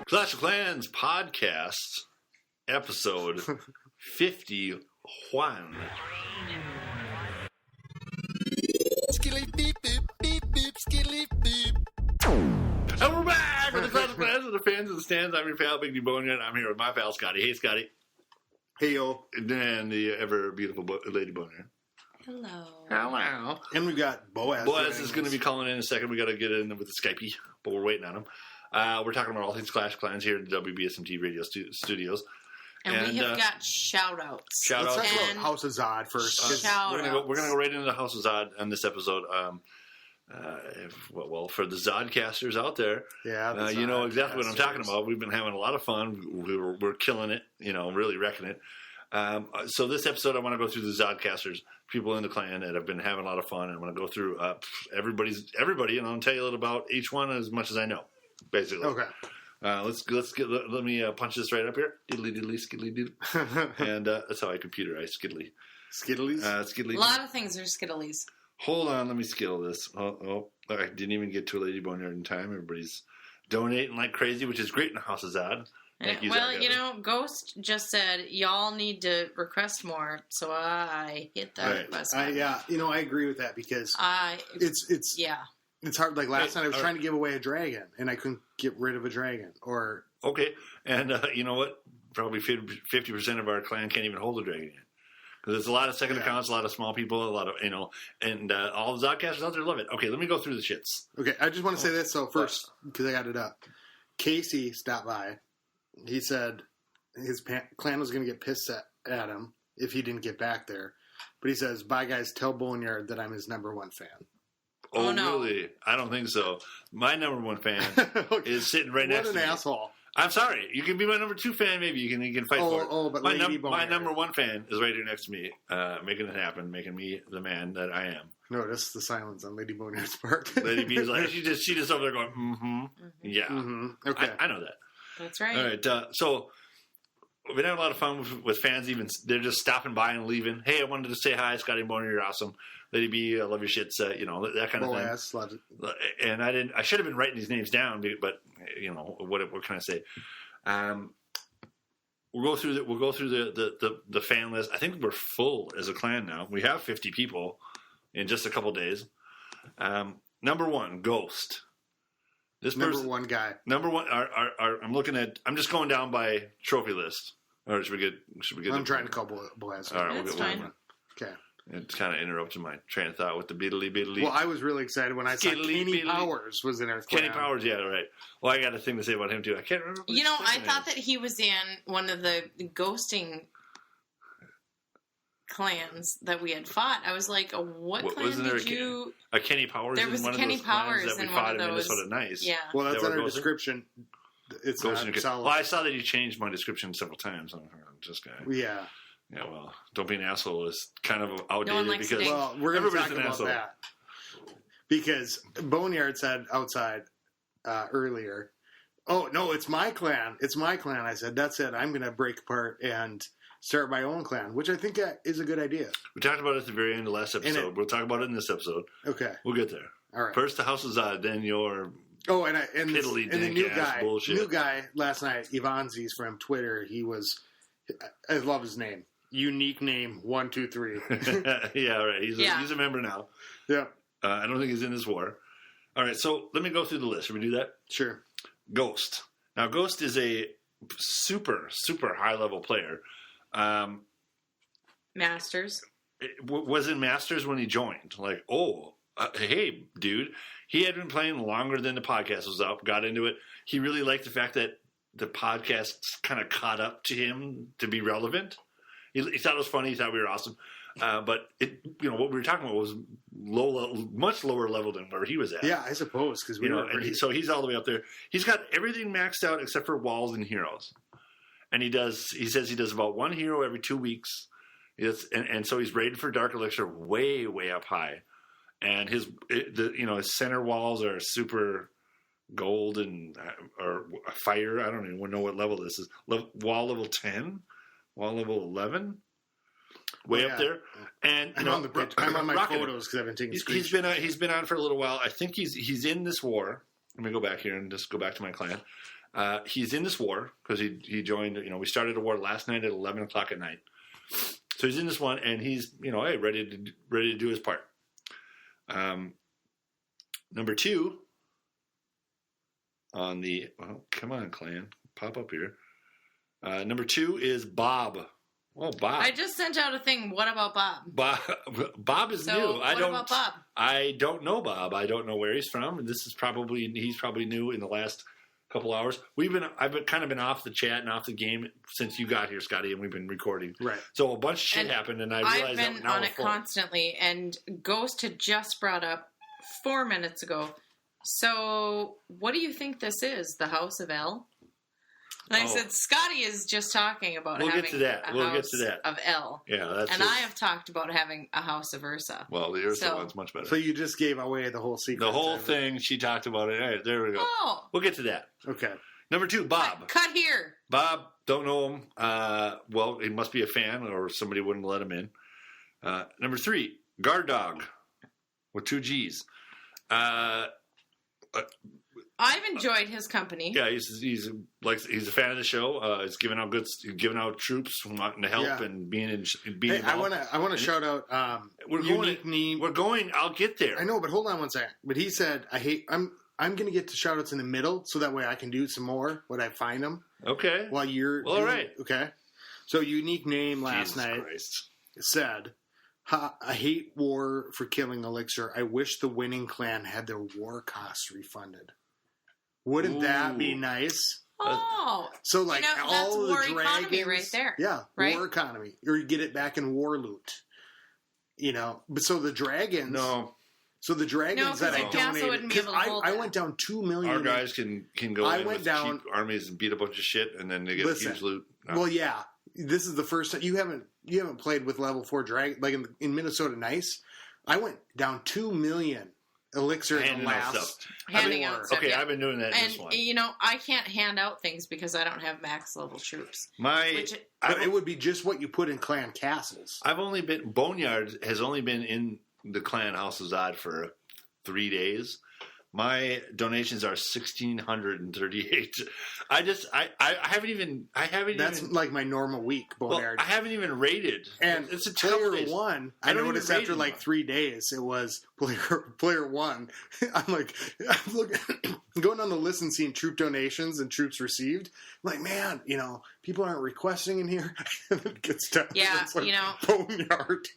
Clash of Clans podcast, episode 51. Skilly beep beep beep beep skilly beep. And we're back with the Clash of Clans with the fans in the stands. I'm your pal, Big D Boneyard. I'm here with my pal, Scotty. Hey, Scotty. Hey, yo. And the ever beautiful Lady Boneyard. Hello. Hello. And we've got Boaz. Boaz is going to be calling in a second. We got to get in with the Skypey, but we're waiting on him. We're talking about all things Clash of Clans here at the WBSMT radio studios. And we have got shout-outs. Let's talk about House of Zod first. Shout-outs. We're gonna go right into the House of Zod on this episode. Well, for the Zodcasters out there, you know exactly what I'm talking about. We've been having a lot of fun. We're killing it, really wrecking it. So this episode, I want to go through the Zodcasters, people in the clan that have been having a lot of fun. I'm going to go through everybody, and I'll tell you a little about each one as much as I know, basically. Okay. Let me punch this right up here. Diddly diddly skiddly diddly. And that's how I computerize skiddly. Skiddlies? Skiddly. A lot of things are skiddlies. Hold on, let me skittle this. Oh, I didn't even get to a Lady Boneyard in time. Everybody's donating like crazy, which is great in the House of Zod. Ghost just said y'all need to request more, so I hit that request button. I agree with that because it's hard. Like last night, I was trying to give away a dragon, and I couldn't get rid of a dragon. Okay, and you know what? Probably 50% of our clan can't even hold a dragon yet. Because there's a lot of second accounts, a lot of small people, a lot of, and all the Zodcasters out there love it. Okay, let me go through the shits. Okay, I just want to say this. So first, because I got it up, Casey stopped by. He said his clan was going to get pissed at him if he didn't get back there. But he says, bye guys, tell Boneyard that I'm his number one fan. Oh, no. Really? I don't think so. My number one fan is sitting right next to me. What an asshole. I'm sorry. You can be my number two fan, maybe. You can fight for it. Oh, but my number one fan is right here next to me, making it happen, making me the man that I am. Notice the silence on Lady Boneyard's part. Lady B is like, she just over there going, yeah. Mm-hmm. Okay. I know that. That's right. All right. So we've been having a lot of fun with fans. Even they're just stopping by and leaving. Hey, I wanted to say hi, Scotty Boneyard, you're awesome. Lady B, I love your shits. That kind of Boaz, thing. loves it. And I should have been writing these names down, but what can I say? We'll go through the fan list. I think we're full as a clan now. We have 50 people in just a couple days. Number one, Ghost. Number one guy. Number one. I'm just going down by trophy list. Or should we get? I'm trying to call Boaz. All right, that's fine. Okay. It kind of interrupted my train of thought with the biddly. Well, I was really excied when I saw Kenny Powers was in our clan. Kenny Powers, yeah, right. Well, I got a thing to say about him too. I can't remember. I thought that he was in one of the ghosting clans that we had fought. I was like, what clan did you... A Kenny Powers there was in one Kenny of those Powers clans that we in fought one of in those. Minnesota Nice. Yeah. Well, that's under description. It's not solid. Well, I saw that you changed my description several times. I'm just guy. Yeah. Yeah, well, don't be an asshole is kind of outdated no one likes because we're going to talk an about asshole. that. Because Boneyard said outside earlier, oh, no, it's my clan. It's my clan. I said, that's it. I'm going to break apart and start my own clan, which I think is a good idea. We talked about it at the very end of the last episode. We'll talk about it in this episode. Okay. We'll get there. All right. First, the House of Zod, then your the new guy last night, Ivanzi's from Twitter, I love his name. Unique name, 1, 2, 3. Yeah, right. He's a member now. Yeah. I don't think he's in this war. All right, so let me go through the list. Should we do that? Sure. Ghost. Now, Ghost is a super, super high-level player. Masters. Was in Masters when he joined. Like, hey, dude. He had been playing longer than the podcast was up, got into it. He really liked the fact that the podcast kind of caught up to him to be relevant. He thought it was funny. He thought we were awesome. But what we were talking about was much lower level than where he was at. Yeah, I suppose because so he's all the way up there. He's got everything maxed out except for walls and heroes, and he says he does about one hero every 2 weeks. And so he's rated for Dark Elixir way up high, and his center walls are super gold or fire. I don't even know what level this is. Wall level 10. Wall level 11, up there, and I'm on the pitch. I'm on my photos because I've been taking screenshots. He's been on for a little while. I think he's in this war. let me go back here and just go back to my clan. He's in this war because he joined. We started a war last night at 11 o'clock at night. So he's in this one, and he's hey, ready to do his part. Number 2 on the come on, clan, pop up here. Number 2 is Bob. Oh, Bob! I just sent out a thing. What about Bob? Bob is new. What about Bob? I don't know Bob. I don't know where he's from. He's probably new in the last couple hours. I've kind of been off the chat and off the game since you got here, Scotty, and we've been recording. Right. So a bunch of shit happened, and I realized I've been now on it constantly. And Ghost had just brought up 4 minutes ago. So what do you think this is? The House of L? And I said, Scotty is just talking about having a house of L. Yeah, I have talked about having a house of Ursa. Well, the Ursa one's much better. So you just gave away the whole secret. The whole thing, she talked about it. All right, there we go. Oh. We'll get to that. Okay. Number 2, Bob. Cut here. Bob, don't know him. Well, he must be a fan or somebody wouldn't let him in. Number 3, Guard Dog with 2 G's. I've enjoyed his company. Yeah, he's a fan of the show. He's giving out troops wanting to help and being Hey, involved. I want to shout out unique name. We're going. I'll get there. I know, but hold on one second. But he said I'm going to get to shout outs in the middle so that way I can do some more when I find them. Okay. While you're all right. Okay. So unique name last night said, I hate war for killing Elixir. I wish the winning clan had their war costs refunded. Wouldn't that be nice? Oh, so like all the war dragons, economy right there. Yeah, right? War economy, or you get it back in war loot. But so the dragons. No. So the dragons that I donated, because I went down 2 million. Our guys can go in with cheap armies and beat a bunch of shit, and then they get huge loot. No. Well, yeah, this is the first time you haven't played with level 4 dragon like in Minnesota Nice. I went down 2 million. Elixir in the last handing out stuff. Okay, yeah. I've been doing that in this one. I can't hand out things because I don't have max level troops. But it would be just what you put in clan castles. Boneyards has only been in the clan House of Zod for 3 days. My donations are 1,638. I haven't even. That's like my normal week, Boneyard. I haven't even rated. And it's a player 1. I noticed after like 3 days, it was player 1. I'm looking, going on the list and seeing troop donations and troops received. I'm like, man, people aren't requesting in here. And it gets down. Yeah, Boneyard.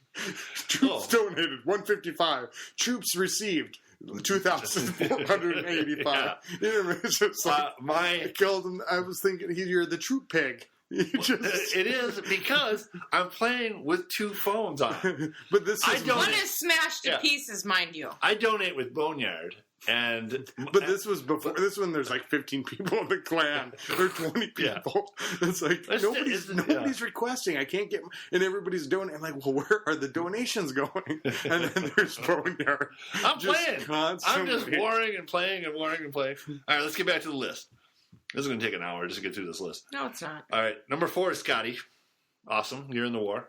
Troops donated 155. Troops received 2,485. Yeah. It's just like, I killed him. I was thinking, you're the troop pig. It is because I'm playing with 2 phones on. But one is smashed to pieces, mind you. I donate with Boneyard. But this was before. This one, there's like 15 people in the clan or 20 people. Yeah. It's like nobody's requesting. I can't get, and everybody's donating. I'm like, well, where are the donations going? And then there's Boneyard. I'm playing. I'm just warring and playing and warring and playing. All right, let's get back to the list. This is going to take an hour just to get through this list. No, it's not. All right, number 4 is Scotty. Awesome, you're in the war.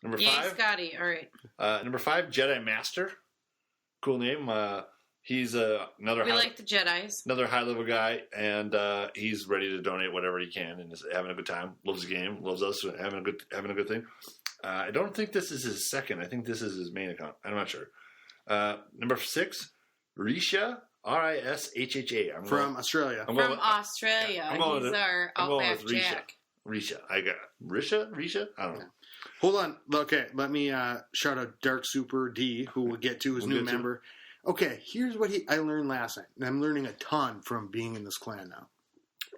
Number 5, Scotty. All right. Number 5, Jedi Master. Cool name. He's another. We like the Jedis. Another high level guy, and he's ready to donate whatever he can, and is having a good time. Loves the game, loves us, having a good thing. I don't think this is his second. I think this is his main account. I'm not sure. Number 6, Risha. Rishha. From Australia. Australia. He's our Outback Jack. Risha. I got Risha. I don't know. Hold on. Okay, let me shout out Dark Super D, who we'll get to as new member. Okay, here's what I learned last night, and I'm learning a ton from being in this clan now.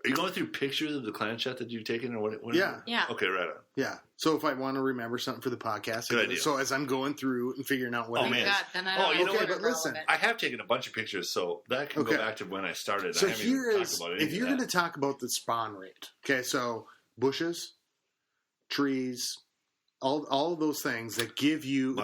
Are you going through pictures of the clan chat that you've taken, or what? Yeah. Okay, right on. Yeah. So if I want to remember something for the podcast, good idea. So as I'm going through and figuring out what it is. You know what? But listen, I have taken a bunch of pictures, so that can go back to when I started. So if you're going to talk about the spawn rate, okay, so bushes, trees, all of those things that give you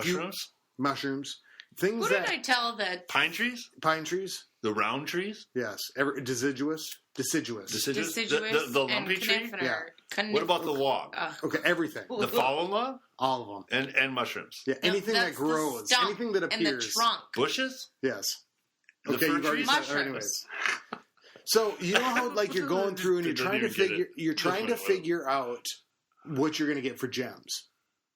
mushrooms. Things Who did I tell that? Pine trees? Pine trees. The round trees? Yes. Deciduous. The lumpy tree? Yeah. What about the log? Okay, everything. The fallen log? All of them. And mushrooms? Yeah, anything that grows. Anything that appears. And the trunk. Bushes? Yes. Okay, fir you've already trees? said Mushrooms. anyways. So you know how like you're going through and They don't even get it. you're trying to figure out what you're going to get for gems,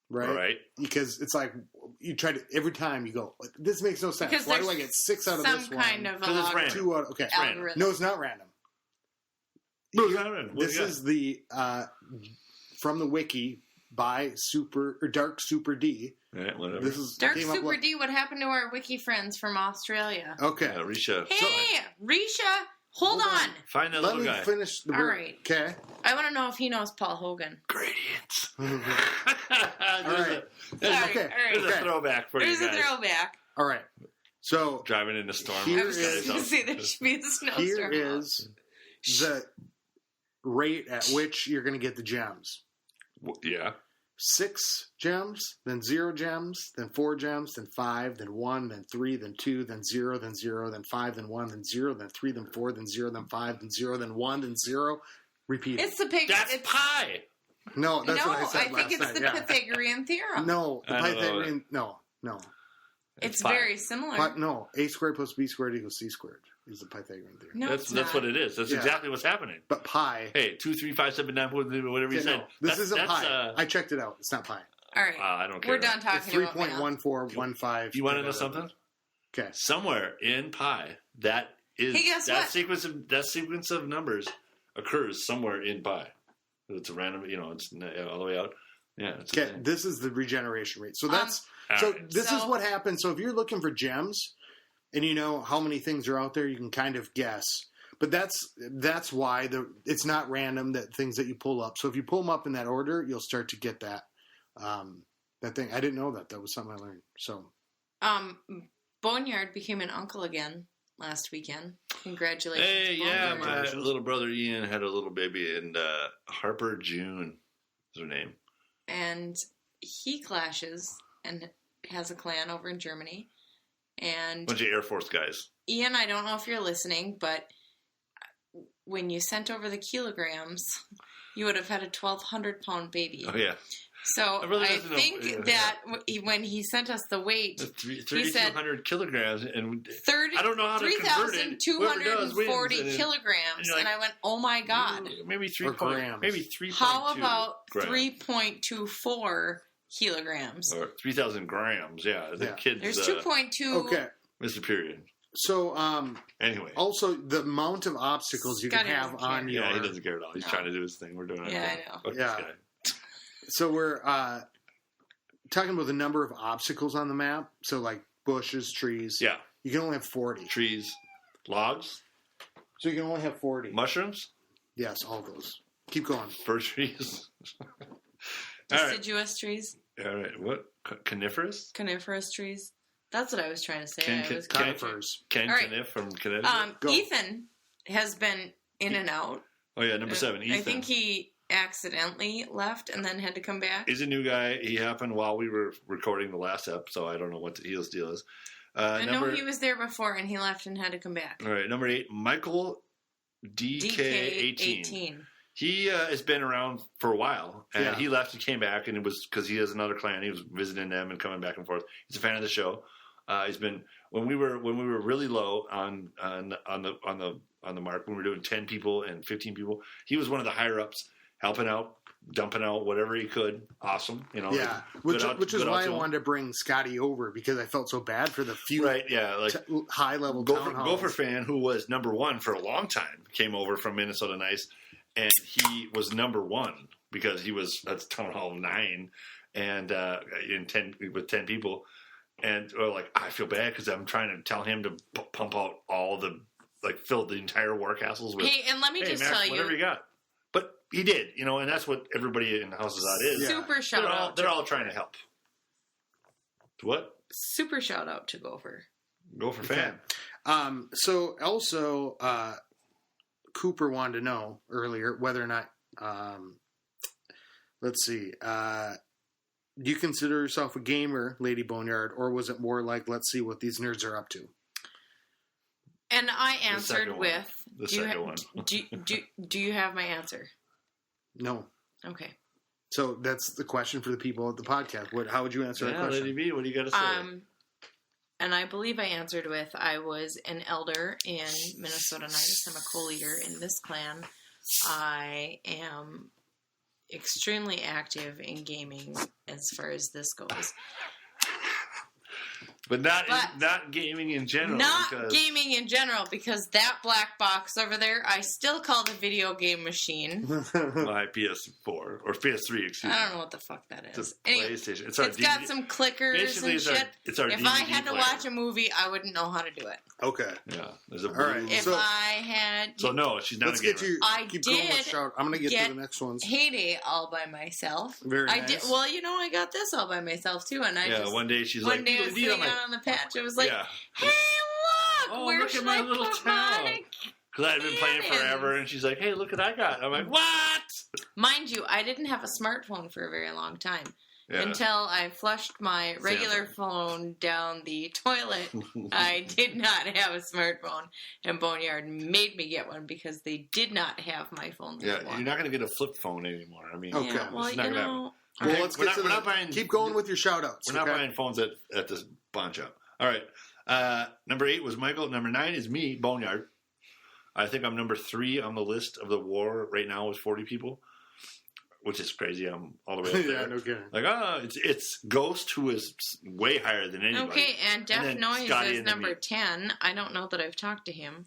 right? Right. Because it's like you try to every time you go, this makes no sense. Because Why do there's I get 6 out of some this one? kind of 'Cause it's random. 2 out. Okay, algorithm. no, it's not random. This is the from the wiki by Dark Super D. Yeah, whatever. This is Dark came up Super like- D, what happened to our wiki friends from Australia? Okay, Risha. Hey, Risha, hold on. Find that let little me guy. finish the All right. Okay. I want to know if he knows Paul Hogan. Gradients. All There's Sorry, a okay. there's Okay. a throwback for There's you a guys. throwback. All right. So Driving in the storm. Here I was just going to say there should be a snowstorm. here is the rate at which you're going to get the gems. Yeah. 6 gems, then 0 gems, then 4 gems, then 5, then 1, then 3, then 2, then 0, then 0, then 5, then 1, then 0, then 3, then 4, then 0, then 5, then 0, then 1, then 0. Repeat. It's the pig. That's it's, pi. No, that's no, what I said think last it's night. the Yeah. Pythagorean theorem. No, the I don't know. Pythagorean. No. it's pi. very similar. But no, a squared plus b squared equals c squared is the Pythagorean theorem. No, That's it's that's not. what it is. That's Yeah. exactly what's happening. But pi. Hey, 2, 3, 5, 7, 9, whatever you Okay, said. no, this That's- isn't that's, pi. I checked it out. It's not pi. All right. I don't care. We're done It's talking about math. 3.1415. You want to know something? Okay. Somewhere in pi, that is Hey, guess that what? sequence of numbers occurs somewhere in pi. It's a random, it's all the way out. Yeah. It's a Okay, thing. this is the regeneration rate. So that's All so right. this is So- what happens. So if you're looking for gems and you know how many things are out there, you can kind of guess. But that's why it's not random that things that you pull up. So if you pull them up in that order, you'll start to get that that thing. I didn't know that. That was something I learned. So Boneyard became an uncle again last weekend. Congratulations. Hey, yeah, Boneyard. my little brother Ian had a little baby, and Harper June is her name. And he clashes and has a clan over in Germany. And Bunch of Air Force guys. Ian, I don't know if you're listening, but when you sent over the kilograms, you would have had a 1,200-pound baby. Oh yeah, So My brother I doesn't know- think yeah. that when he sent us the weight, 3,200 kilograms, and 30, I don't know how to convert it. Whoever does 3,240 wins. kilograms. you're like, and I went, oh my God. Maybe 3 Or grams. maybe 3.2. How about grams. 3.24 kilograms? Or 3,000 grams? Yeah, the Yeah. kids. There's 2.2. okay. Mr. Period. So Anyway. also the amount of obstacles you Scotty can have doesn't on care. your Yeah, he doesn't care at all. He's No. trying to do his thing. We're doing it. Yeah, I know. Fuck Yeah. this guy. So we're talking about the number of obstacles on the map. So like bushes, trees. Yeah. You can only have 40. Trees, logs, So you can only have 40. mushrooms, Yes, all those. Keep going. fir trees. All right. Deciduous trees, All right. What? Coniferous? coniferous trees. That's what I was trying to say. Can- I was can- Conifers. Ken All right. Kniff from Connecticut. Go. Ethan has been in and out. Oh yeah, number 7. Ethan. I think he accidentally left and then had to come back. He's a new guy. He happened while we were recording the last episode. I don't know what his deal is. I know he was there before and he left and had to come back. All right, number 8, Michael DK18. He has been around for a while, and Yeah. he left and came back, and it was because he has another clan. He was visiting them and coming back and forth. He's a fan of the show. He's been when we were really low on the mark, when we were doing 10 people and 15 people. He was one of the higher ups, helping out, dumping out whatever he could. Awesome, Yeah, like, which is good why out I to him. wanted to bring Scotty over because I felt so bad for the few Right, yeah, like high level town halls. Gopher fan who was number 1 for a long time came over from Minnesota Nice, and he was number 1 because he was at town hall 9 and with 10 people, and like I feel bad because I'm trying to tell him to pump out all the fill the entire war castles with. Hey, and let me just Max, tell whatever you got. But he did, and that's what everybody in the houses out is. Yeah. super shout out. They're all trying to help. What? Super shout out to Gopher. Gopher fan. So also, Cooper wanted to know earlier whether or not, let's see, do you consider yourself a gamer, Lady Boneyard, or was it more like, let's see what these nerds are up to? And I second answered one. with, The do you, second one. do you have my answer? No. Okay. So that's the question for the people at the podcast. How would you answer that Yeah, question? Lady B, what do you got to say? and I believe I answered with, I was an elder in Minnesota Nice. I'm a co-leader in this clan. I am extremely active in gaming as far as this goes. But not gaming in general. Not gaming in general, because that black box over there, I still call the video game machine. My PS4 or PS3, excuse me. I don't know what the fuck that is. It's a Anyway, PlayStation. It's our it's got some clickers Basically, and it's shit. it's our if DVD I had to player. watch a movie, I wouldn't know how to do it. Okay. Yeah. There's a All right. blue- If So- I had... So no, she's not Let's a gamer. get you. I Keep going with did shout. I'm going to get get to the next ones. Heyday all by myself. Very I nice. did. Well, I got this all by myself too, and I Yeah, just one day she's one like, day I was "Leave sitting on my-" out on the patch. I was like, Yeah. "Hey, look! Oh, where look should at my I little put town." my?" Because I'd been playing Bananas. forever, and she's like, "Hey, look what I got." I'm like, "What?" Mind you, I didn't have a smartphone for a very long time Yeah. until I flushed my regular phone down the toilet. I did not have a smartphone, and Boneyard made me get one because they did not have my phone. Yeah, anymore. you're not going to get a flip phone anymore. I mean, Okay. Yeah, well, it's not gonna happen. Well, Okay, let's we're get to not buying. Keep going with your shout outs. We're not buying phones at this pawn shop. All right. Number 8 was Michael. Number 9 is me, Boneyard. I think I'm number 3 on the list of the war right now with 40 people, which is crazy. I'm all the way up there. Yeah, no kidding. Like, it's Ghost, who is way higher than anybody. Okay, and Deaf then Noise Scotty is and then number me. 10. I don't know that I've talked to him.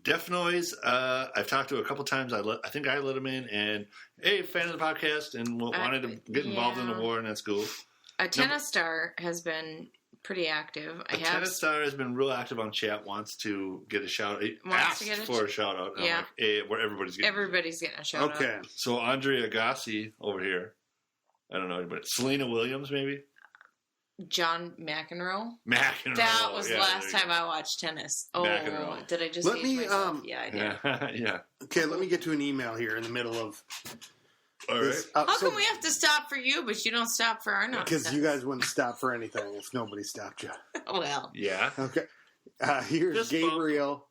Deaf Noise, I've talked to a couple times. I think I let him in, and hey, fan of the podcast, and wanted to get involved in the war, and that's cool. A Tennis Star has been pretty active. Tennis Star has been real active on chat. Wants to get a shout. He Wants asked to get a for a shout out. And Yeah. I'm like, hey, where everybody's getting. Everybody's getting a shout Okay. out. So Andre Agassi over here. I don't know anybody. Selena Williams, maybe. John McEnroe. McEnroe. That was yeah, the last there you time I watched tennis. Oh, McEnroe. did I just Let age me, myself? Yeah, I go. did. Yeah, yeah. Okay, let me get to an email here in the middle of All right. this. How come we have to stop for you, but you don't stop for our nonsense? Because you guys wouldn't stop for anything if nobody stopped you. Well, Yeah. Okay. Here's Fist bump. Gabriel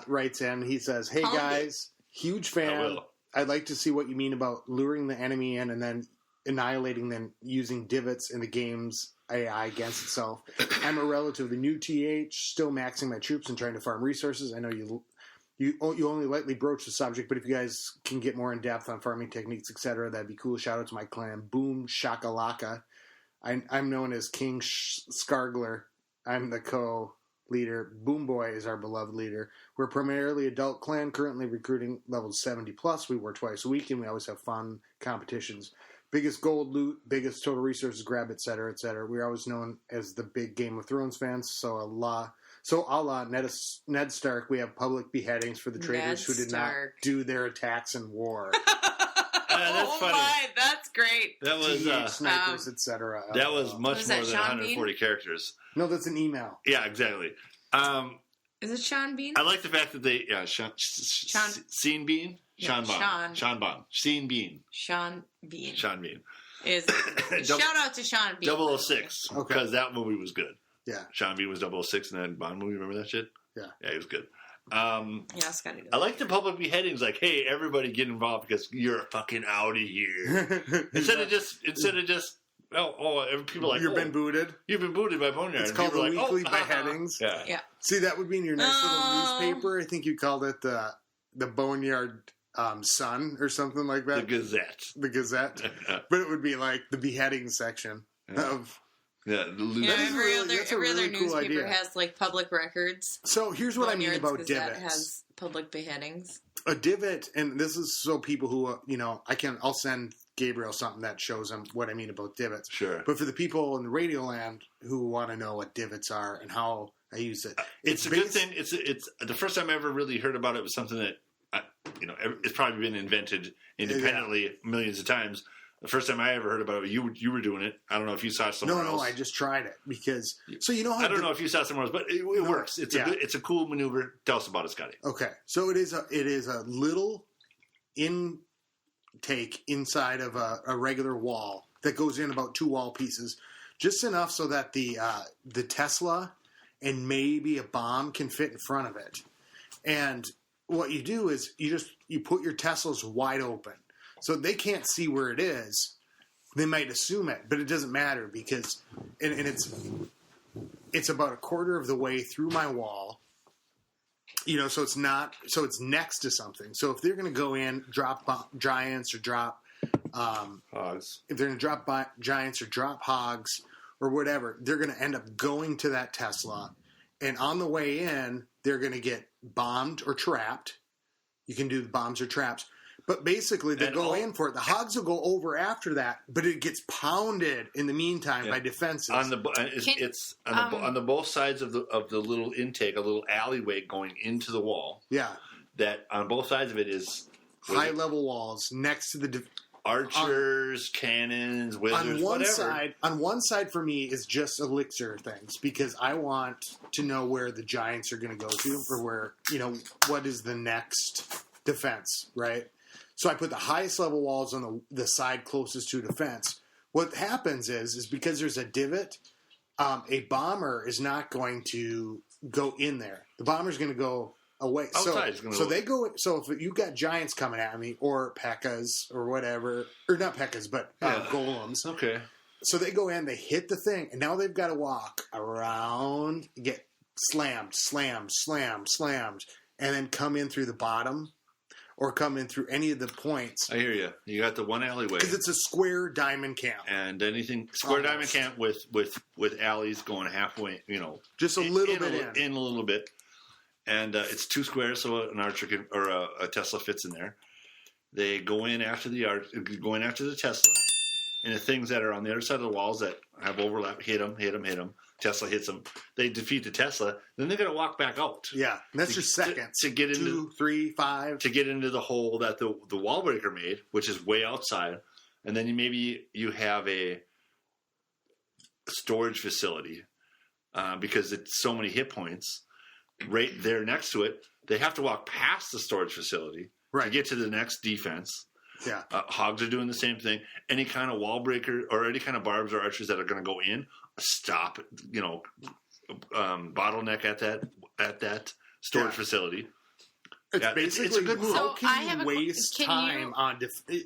writes in. He says, "Hey Call me. guys, huge I fan. will. I'd like to see what you mean about luring the enemy in and then annihilating them using divots in the game's AI against itself. I'm a relatively new TH, still maxing my troops and trying to farm resources. I know you only lightly broach the subject, but if you guys can get more in depth on farming techniques, etc., that'd be cool. Shout out to my clan, Boom Shakalaka. I'm known as King Skargler. I'm the co-leader. Boom Boy is our beloved leader. We're primarily adult clan, currently recruiting levels 70 plus. We war twice a week, and we always have fun competitions. Biggest gold loot, biggest total resources grab, etc., etc. We're always known as the big Game of Thrones fans. So a la Ned Stark, we have public beheadings for the traitors who did not Stark. do their attacks in war. That's oh funny. my, that's great. That was TH, snipers, etc. that was much Was more that than Sean 140 characters. No, that's an email. Yeah, exactly. Is it Sean Bean? I like the fact that they Sean Scene Bean. Yeah, Sean Bond. Scene Bean. Sean Bean. Sean Bean. Is shout out to Sean Bean. 006. Okay. Because that movie was good. Yeah. Sean Bean was 006 in that Bond movie. Remember that shit? Yeah. Yeah, he was good. Yeah, Scotty. I like the public beheadings. Like, hey, everybody get involved because you're fucking out of here. Instead of just people are like, You've been booted. You've been booted by Boneyard. It's And called the people are weekly like, beheadings. Yeah. Yeah. See, that would be in your nice Oh. little newspaper. I think you called it the Boneyard Sun or something like The that. Gazette. The Gazette. But it would be like the beheading section of. Yeah, the loot. Yeah, That is really- that's a every really other cool newspaper idea. has like public records. So here's what I mean Boneyard's about Gazette divots. has public beheadings. A divot, and this is so people who I'll send Gabriel something that shows him what I mean about divots. Sure. But for the people in the radio land who want to know what divots are and how I use it, It's a good thing. It's the first time I ever really heard about it was something that it's probably been invented independently millions of times. The first time I ever heard about it, you were doing it. I don't know if you saw it somewhere else. No, I just tried it because so you know how I don't know if you saw it somewhere else, but it works. It's it's a cool maneuver. Tell us about it, Scotty. Okay, so it is a little intake inside of a regular wall that goes in about 2 wall pieces, just enough so that the Tesla and maybe a bomb can fit in front of it. And what you do is you put your Teslas wide open, so they can't see where it is. They might assume it, but it doesn't matter because and it's it's about a quarter of the way through my wall. So it's next to something. So if they're going to go in, drop giants or drop Hogs. if they're going to drop giants or drop hogs or whatever, they're going to end up going to that Tesla. And on the way in, they're going to get bombed or trapped. You can do the bombs or traps. But basically, they go in for it. The hogs will go over after that, but it gets pounded in the meantime by defenses. On the both sides of the little intake, a little alleyway going into the wall. Yeah. That on both sides of it is high-level walls next to the archers, cannons, wizards, whatever. On one side for me is just elixir things because I want to know where the giants are going to go to or where, what is the next defense, right? So I put the highest level walls on the side closest to defense. What happens is because there's a divot, a bomber is not going to go in there. The bomber's going to go away. Outside they go. So if you got giants coming at me or P.E.K.K.A.s or whatever, or not P.E.K.K.A.s, but golems. Okay. So they go in, they hit the thing, and now they've got to walk around, get slammed, and then come in through the bottom. Or come in through any of the points. I hear you. You got the one alleyway because it's a square diamond camp, and anything square diamond camp with alleys going halfway. Just a little bit in a little bit, and it's 2 squares, so an archer or a Tesla fits in there. They go in after the Tesla, and the things that are on the other side of the walls that have overlap hit them. Tesla hits them. They defeat the Tesla. Then they're going to walk back out. Yeah, and that's just seconds. To get into 2, 3, 5. To get into the hole that the wall breaker made, which is way outside. And then maybe you have a storage facility because it's so many hit points right there next to it. They have to walk past the storage facility to get to the next defense. Yeah, hogs are doing the same thing. Any kind of wall breaker or any kind of barbs or archers that are going to go in, stop. Bottleneck at that storage facility. It's basically it's a good move. How can you waste time on?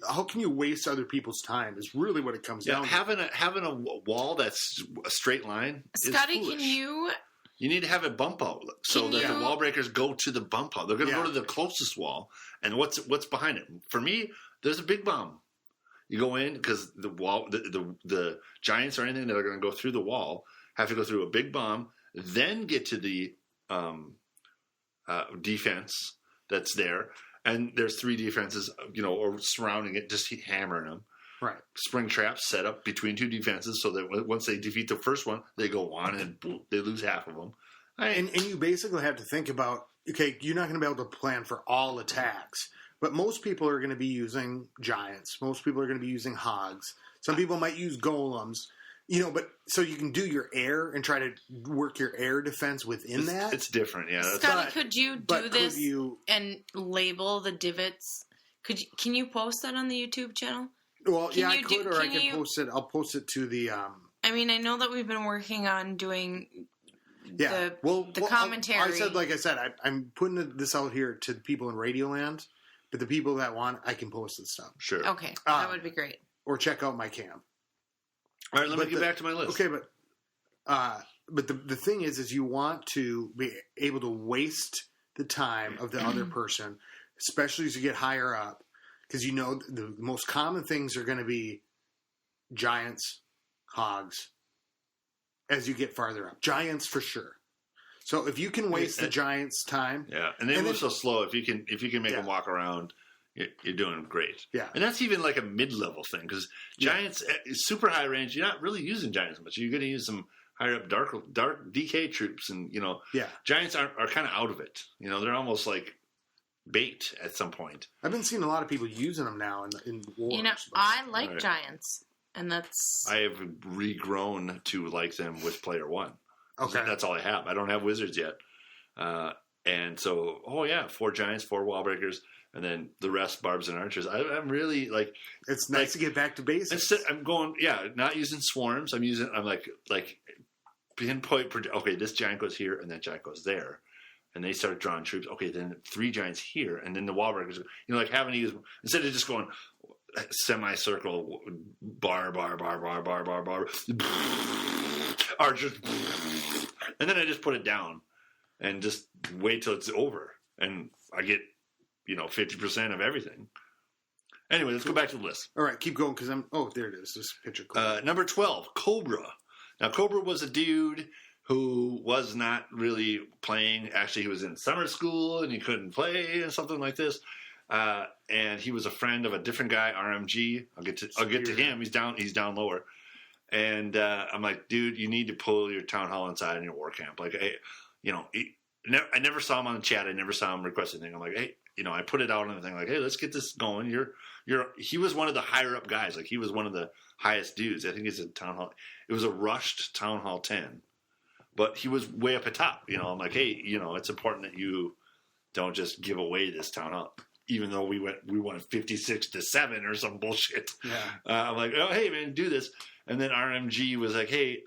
How can you waste other people's time? Is really what it comes down to. Having a wall that's a straight line. Scotty, is foolish. can you? You need to have a bump out so that the wall breakers go to the bump out. They're going to go to the closest wall, and what's behind it? For me, there's a big bomb. You go in because the wall, the giants or anything that are going to go through the wall have to go through a big bomb, then get to the defense that's there, and there's 3 defenses, or surrounding it, just hammering them. Right. Spring traps set up between 2 defenses so that once they defeat the first one, they go on and boom, they lose half of them. And you basically have to think about, okay, you're not going to be able to plan for all attacks, but most people are going to be using giants. Most people are going to be using hogs. Some people might use golems. But so you can do your air and try to work your air defense within that. It's different, yeah. Scotty, could you do this and label the divots? Can you post that on the YouTube channel? Well, I could, or I can post it. I'll post it to the. I mean, I know that we've been working on doing. The commentary. Like I said, I'm putting this out here to the people in Radioland, but the people that want, I can post this stuff. Sure. Okay, that would be great. Or check out my camp. All right, let me get back to my list. Okay, but the thing is you want to be able to waste the time of the other person, especially as you get higher up, because the most common things are going to be giants, hogs. As you get farther up, giants for sure. So if you can waste the giants' time, and they move so slow. If you can make them walk around. You're doing great. Yeah. And that's even like a mid-level thing because giants, super high range, you're not really using giants much. You're going to use some higher up dark DK troops and, giants are kind of out of it. They're almost like bait at some point. I've been seeing a lot of people using them now in wars. I like giants, and that's... I have regrown to like them with player 1. Okay. That's all I have. I don't have wizards yet. And so, 4 giants, 4 wall breakers. And then the rest, barbs and archers. I'm really like... It's nice to get back to basics. Instead, I'm going, not using swarms. I'm like pinpoint... Okay, this giant goes here, and that giant goes there. And they start drawing troops. Okay, then 3 giants here, and then the wall breakers. Like having to use... Instead of just going semicircle, bar. or just, and then I just put it down and just wait till it's over, and I get 50% of everything. Anyway, let's go back to the list. All right, keep going because there it is. This picture. Number 12, Cobra. Now, Cobra was a dude who was not really playing. Actually, he was in summer school and he couldn't play and something like this. And he was a friend of a different guy, RMG. I'll get to him. He's down lower. And I'm like, dude, you need to pull your town hall inside in your war camp. Like, hey, I never saw him on the chat. I never saw him request anything. I'm like, hey, I put it out on the thing. Like, hey, let's get this going. He was one of the higher up guys. Like, he was one of the highest dudes. I think he's at town hall. It was a rushed town hall 10, but he was way up at top. I'm like, hey, it's important that you don't just give away this town hall. Even though we won 56-7 or some bullshit. Yeah. I'm like, oh, hey man, do this. And then RMG was like, hey,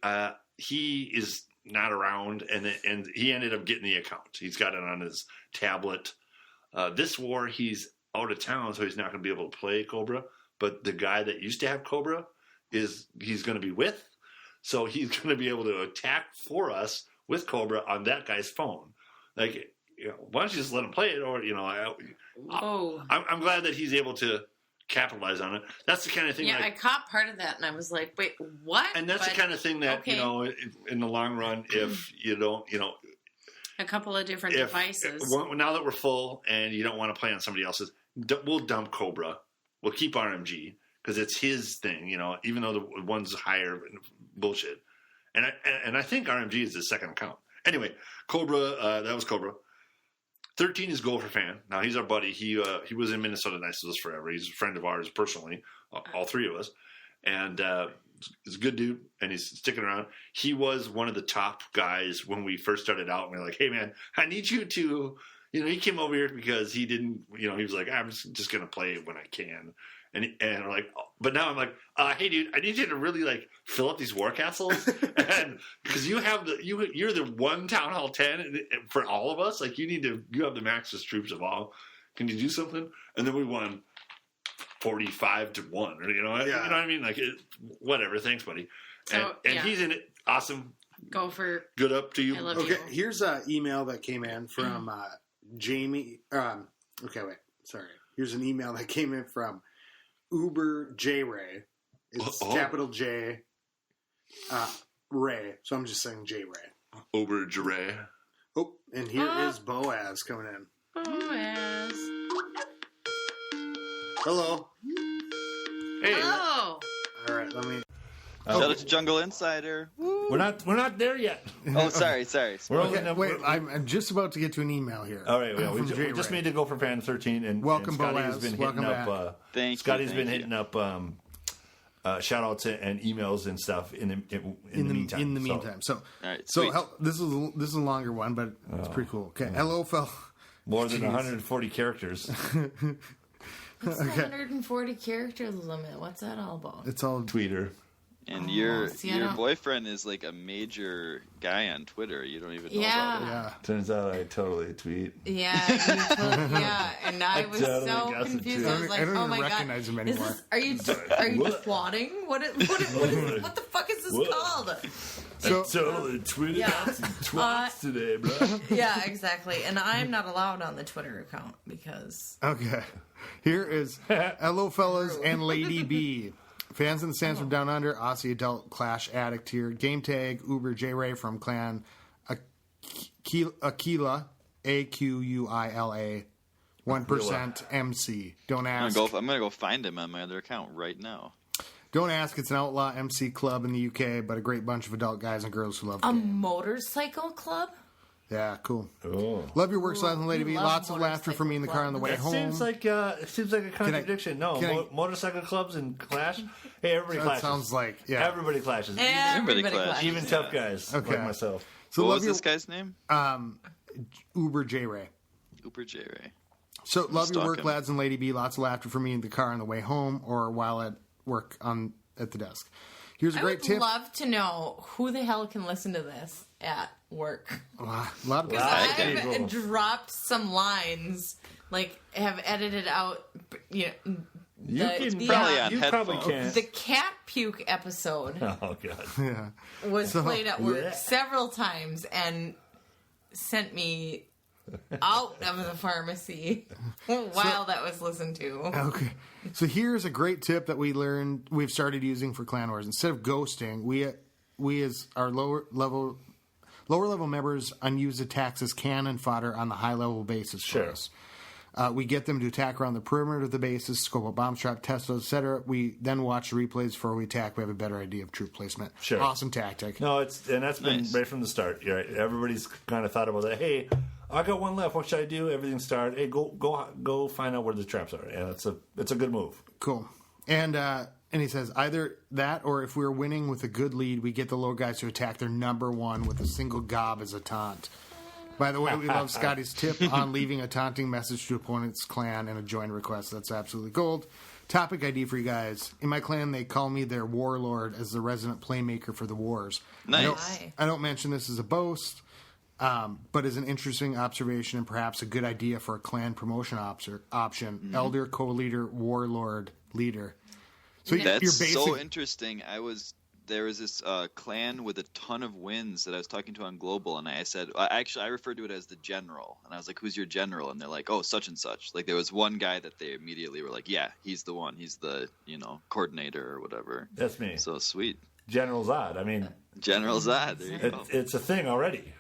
he is not around, and he ended up getting the account. He's got it on his tablet. This war, he's out of town, so he's not going to be able to play Cobra. But the guy that used to have Cobra he's going to be with, so he's going to be able to attack for us with Cobra on that guy's phone. Like, why don't you just let him play it? Or I'm glad that he's able to capitalize on it. That's the kind of thing. Yeah, I caught part of that, and I was like, "Wait, what?" And that's the kind of thing that in the long run, if you don't, a couple of different devices. Now that we're full, and you don't want to play on somebody else's, we'll dump Cobra. We'll keep RMG because it's his thing. Even though the one's higher, bullshit. And I think RMG is his second account. Anyway, Cobra. That was Cobra. 13 is Gopher Fan. Now, he's our buddy. He was in Minnesota Nice with us forever. He's a friend of ours personally, all three of us. And he's a good dude, and he's sticking around. He was one of the top guys when we first started out. And we were like, hey, man, I need you to – he came over here because he didn't – he was like, I'm just going to play when I can. And we're like, but now I'm like, hey dude, I need you to really like fill up these war castles, and because you have you're the one town hall 10 for all of us. Like you have the maxest troops of all. Can you do something? And then we won 45-1, or you know what I mean? Like whatever. Thanks, buddy. And he's in it. Awesome. Go for good up to you. I love okay, you. Here's an email that came in from Jamie. Sorry. Here's an email that came in from Uber J Ray. It's capital J Ray. So I'm just saying J Ray. Uber J Ray. Oh, and here is Boaz coming in. Boaz. Hello. Hey. Hello. All right, let me. Shout out to Jungle Insider. Woo. We're not there yet. Oh, sorry. I'm just about to get to an email here. All right, we just made to go for fan 13, and welcome, Scotty Boaz. has been Welcome hitting back. up. Scotty's been hitting up shout outs and emails and stuff in the meantime. In the meantime, so all right, this is a longer one, but it's pretty cool. Okay, hello, Phil. More than 140 characters. What's the 140 character limit? What's that all about? It's all Tweeter. And your boyfriend is like a major guy on Twitter. You don't even know about it. Yeah. Turns out I totally tweet. Yeah, and I was so confused. I was like, I don't "Oh even my recognize him anymore." Are you twatting? What the fuck is this called? So, I totally tweeted out some twats today, bro. Yeah, exactly. And I'm not allowed on the Twitter account because. Okay, here is hello, fellas and Lady B. Fans in the stands from Down Under, Aussie Adult Clash Addict here. Game tag, Uber J Ray from Clan Aquila, Aquila, 1% MC. Don't ask. I'm gonna go find him on my other account right now. Don't ask. It's an outlaw MC club in the UK, but a great bunch of adult guys and girls who love a game. motorcycle club. Yeah, cool. Oh. Love your work, Lads and Lady B. Lots of laughter from me in the car on the way That home. seems like a contradiction. Motorcycle clubs and clash. Hey, everybody clashes. That sounds like everybody clashes. Everybody clashes. Even tough guys like myself. So what was this guy's name? Uber J Ray. Uber J Ray. So love your work, Lads and Lady B. Lots of laughter from me in the car on the way home or while at work at the desk. Here's a great tip. I would love to know who the hell can listen to this at work. A lot of Because I've dropped some lines, like have edited out, You the, Probably on you probably headphones. can't. the cat puke episode Oh god. Yeah. was played at work Blech. several times and sent me out of the pharmacy while that was listened to. Okay. So here's a great tip that we've started using for Clan Wars. Instead of ghosting, we as our lower level members unused attacks as cannon fodder on the high level bases for Sure. us. We get them to attack around the perimeter of the bases, scope out bomb trap, test those, etc. We then watch the replays before we attack. We have a better idea of troop placement. Sure. Awesome tactic. No, that's been Nice. right from the start. You're right. Everybody's kind of thought about that. Hey, I got one left. What should I do? Everything started. Hey, go find out where the traps are. And it's a good move. Cool. And he says either that or if we're winning with a good lead, we get the low guys to attack their number one with a single gob as a taunt. By the way, we love Scotty's tip on leaving a taunting message to opponent's clan and a join request. That's absolutely gold. Topic ID for you guys. In my clan, they call me their warlord as the resident playmaker for the wars. Nice. I don't mention this as a boast, but as an interesting observation and perhaps a good idea for a clan promotion option. Elder, co-leader, warlord, leader. So That's you're basic. so interesting. There was this clan with a ton of wins that I was talking to on Global, and I said, I referred to it as the general, and I was like, "Who's your general?" And they're like, "Oh, such and such." Like there was one guy that they immediately were like, "Yeah, he's the one. He's the coordinator or whatever." That's me. So sweet, General Zod. I mean, General Zod. There you go. it's a thing already.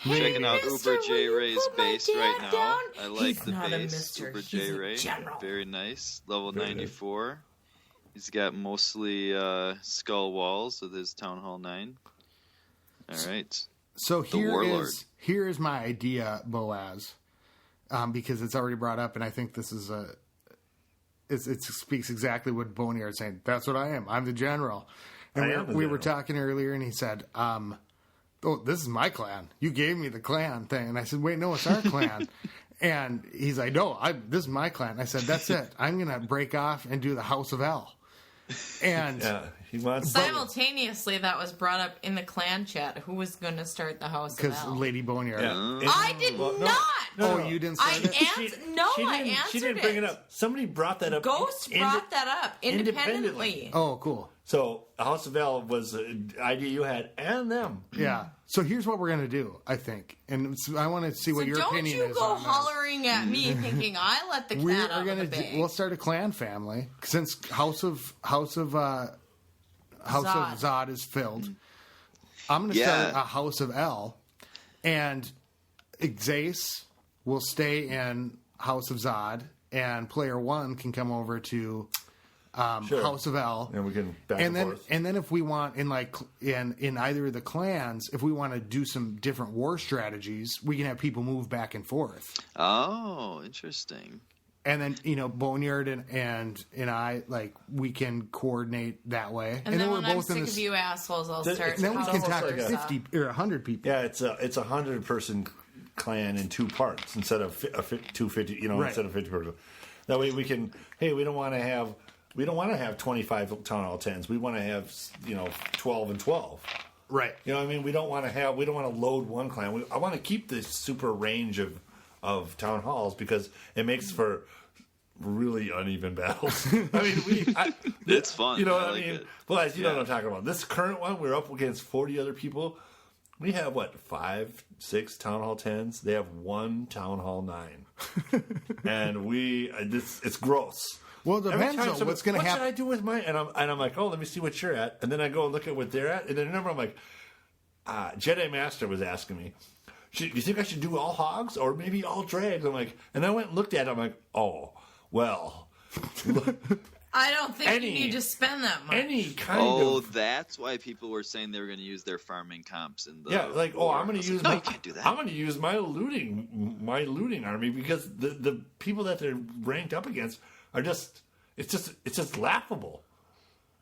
Checking out Mister, Uber J will you Ray's put my base dad right now. down? I like He's the not a base. mister, Uber he's J a Ray, general. very nice. Level Very nice. 94. He's got mostly skull walls with his Town Hall 9. All right. So Warlord. here is my idea, Boaz, because it's already brought up, and I think this is it speaks exactly what Boneyard's saying. That's what I am. I'm the general. And I am the we were general. talking earlier, and he said, "Oh, this is my clan. You gave me the clan thing." And I said, "Wait, no, it's our clan." And he's like, "No, this is my clan." I said, "That's it. I'm going to break off and do the House of L." And Yeah, he wants Simultaneously, that was brought up in the clan chat. Who was going to start the House of because L? Lady Boneyard. Yeah. I did Well, no. not. Oh, No. you didn't I start it? answered. I answered She didn't bring it up. Somebody brought that up. Ghost brought that up independently. Oh, cool. So House of L was an idea you had, and them. Yeah. So here's what we're gonna do, I think, and I want to see what So your don't opinion you is. go on this. hollering at me thinking I let the We cat are out gonna of the bag. we'll start a clan family since House of Zod is filled. I'm gonna start a House of L, and Xace will stay in House of Zod, and player one can come over to Sure. House of L. And we can back And and then, forth. and then, if we want in either of the clans, if we want to do some different war strategies, we can have people move back and forth. Oh, interesting. And then Boneyard and I we can coordinate that way. and then when I'm in sick of you assholes, I'll start. And then we can almost talk like to a- 50 or 100 people. Yeah, it's a 100-person clan in two parts instead of 250. Right. Instead of 50 person. That way we can. Hey, we don't want to have 25 town hall 10s. We want to have 12 and 12. Right. You know what I mean? We don't want to load one clan. I want to keep this super range of town halls because it makes for really uneven battles. I mean, It's fun. You know I what I like mean? it. Well, as you know what I'm talking about. This current one, we're up against 40 other people. We have 5, 6 town hall 10s. They have 1 town hall 9, and it's gross. Well, it Every depends time on somebody, what's going to What should I happen. do with mine? And I'm like, oh, let me see what you're at. And then I go and look at what they're at. And then remember, I'm like, Jedi Master was asking me, do you think I should do all hogs or maybe all drags? I'm like, and I went and looked at it. I'm like, oh, well, I don't think Any- you need to spend that much. any kind Oh, of. that's why people were saying they were going to use their farming comps in the Yeah, like, oh, war. I'm going I was to use like, no, my. you can't do that. I'm going to use my looting army because the people that they're ranked up against are just it's just laughable.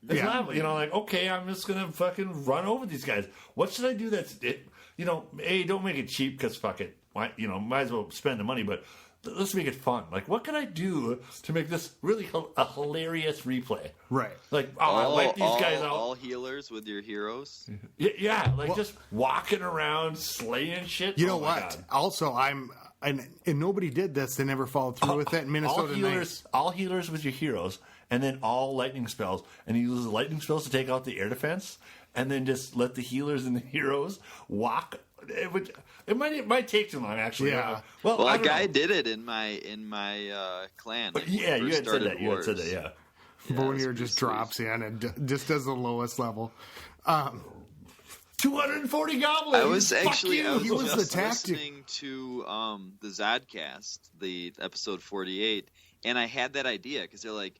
It's Yeah. laughable. Like, okay, I'm just going to fucking run over these guys. What should I do that's it? Don't make it cheap because fuck it. Why, might as well spend the money, but let's make it fun. Like, what can I do to make this really a hilarious replay? Right. Like, I wipe these guys out. All healers with your heroes. Yeah, just walking around, slaying shit. You know Oh my what? God. Also, and nobody did this. They never followed through with it. Minnesota Knights. All healers with your heroes, and then all lightning spells. And you use the lightning spells to take out the air defense, and then just let the healers and the heroes walk. It might take too long, actually. Yeah. Well, a guy did it in my clan. Yeah, you had said that. You had said that. Yeah. Boneyard just drops in and just does the lowest level. 240 goblins. I was the just tactic. listening to the Zodcast, the episode 48, and I had that idea because they're like,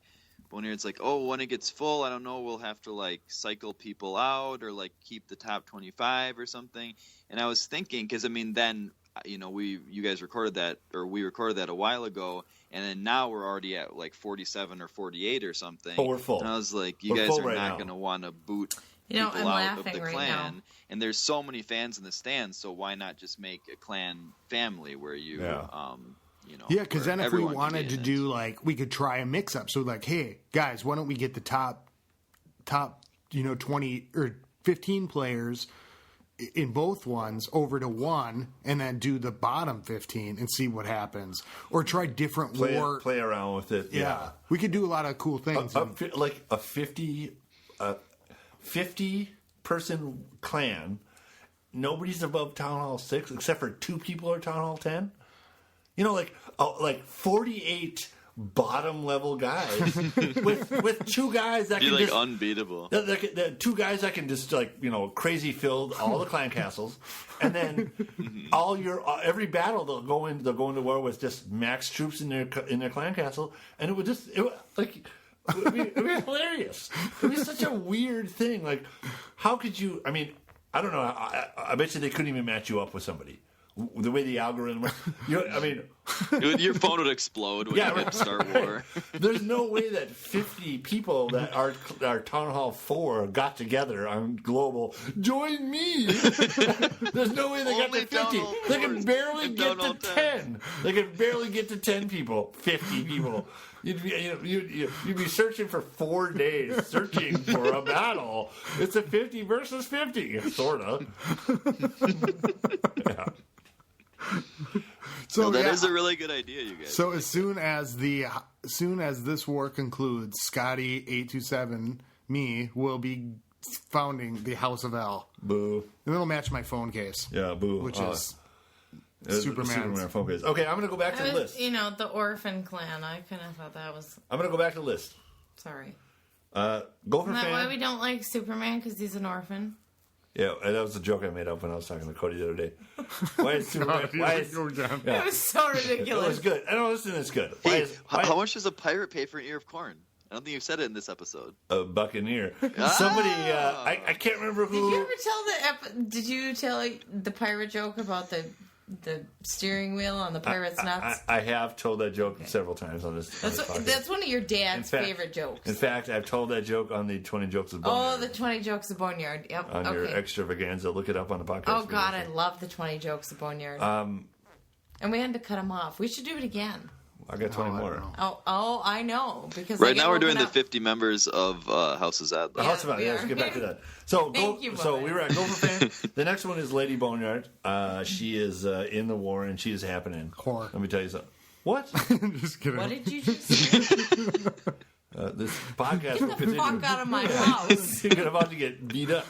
Boneyard's like, oh, when it gets full, I don't know, we'll have to like cycle people out or like keep the top 25 or something. And I was thinking, because I mean, then you guys recorded that, or we recorded that a while ago, and then now we're already at like 47 or 48 or something. Oh, we're full. And I was like, you guys are not going to want to boot people I'm out of laughing the right clan. now. And there's so many fans in the stands, so why not just make a clan family where you, Yeah, because then if we everyone can wanted get to in it. do like, we could try a mix up. So like, hey guys, why don't we get the top 20 or 15 players in both ones over to one, and then do the bottom 15 and see what happens, or try different Play around with it. Yeah, we could do a lot of cool things. Like a 50 person clan. Nobody's above Town Hall 6 except for 2 people are Town Hall 10. Like 48 bottom level guys with 2 guys that be can like just unbeatable. the 2 guys that can just crazy fill all the clan castles, and then every battle they'll go into war with just max troops in their clan castle, and it would be hilarious. It would be such a weird thing. Like, how could you? I mean, I don't know. I bet you they couldn't even match you up with somebody. The way the algorithm, Your phone would explode when you hit Start War. There's no way that 50 people that are Town Hall 4 got together on global. Join me. There's no way they got to 50. They can barely get to 10. They can barely get to 10 people. 50 people. You'd be searching for 4 days, searching for a battle. It's a 50 versus 50, sort of. Yeah. So that is a really good idea, you guys. So as soon as this war concludes, Scotty 827 me will be founding the House of L. Boo. And it'll match my phone case. Yeah, boo. Which is Superman phone case. Okay, I'm going to go back to the list. The orphan clan. I kind of thought that was. I'm going to go back to the list. Sorry. Gopher Isn't that fan. why we don't like Superman? Because he's an orphan? Yeah, that was a joke I made up when I was talking to Cody the other day. Why is Superman? Yeah. It was so It ridiculous. was good. I don't listen. It's good. Hey, how much does a pirate pay for an ear of corn? I don't think you said it in this episode. A buccaneer. Somebody. I can't remember who. Did you ever tell Did you tell the pirate joke about the steering wheel on the pirate's nuts? I have told that joke several times on this. That's one of your dad's favorite jokes. In fact, I've told that joke on the 20 Jokes of Boneyard. Oh, the 20 Jokes of Boneyard. Yep. On your extravaganza. Look it up on the podcast. Oh, God, I love the 20 Jokes of Boneyard. And we had to cut them off. We should do it again. I got 20 more. Oh, I know. Because right now we're doing the 50 members of House of Zad. The House of Zad. Let's get back to that. So, we were at Gopher fan. The next one is Lady Boneyard. She is in the war, and she is happening. Whore. Let me tell you something. What? Just kidding. What did you just say? This podcast will Get the continue. fuck out of my house. You're about to get beat up.